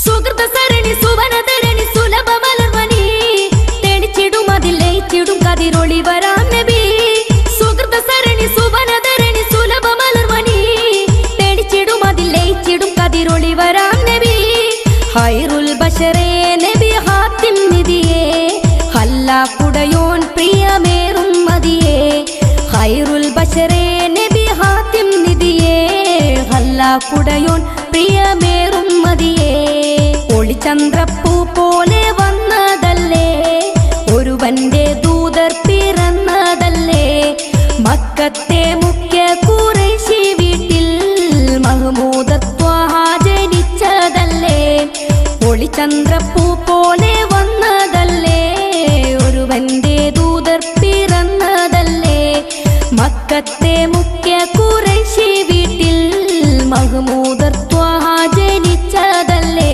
സുഹൃത സരണി സുവനധരണി സുലഭ മലർവനി തെളിച്ചിടും അതിൽ ലയിച്ചിടും കതിരൊളി വരാം നബി. സുഹൃത സരണി സുവനധരണി സുലഭ മലർവനി തെളിച്ചിടും അതിൽ ലയിച്ചിടും കതിരൊളി വരാം നബി. ഹൈറുൽ ബശറേ നബി ഹാത്തിം നിധിയേ ഹല്ലാക്കുടയോൻ പ്രിയമേറും മതിയേ. ഹൈറുൽ ബശറേ നബി ഹാത്തിം നിധിയേ ഹല്ലാക്കുടയോൻ പ്രിയമേറും മതിയേ. ഒളിചന്ദ്രപ്പൂ പോലെ വന്നതല്ലേ ഒരുവന്റെ ദൂതർ പിറന്നതല്ലേ. മക്കത്തെ മുഖ്യ ഖുറൈശി വീട്ടിൽ മഹ്മൂദ ത്വാഹ ജനിച്ചതല്ലേ. ഒളിചന്ദ്രപ്പൂ പോലെ വന്ന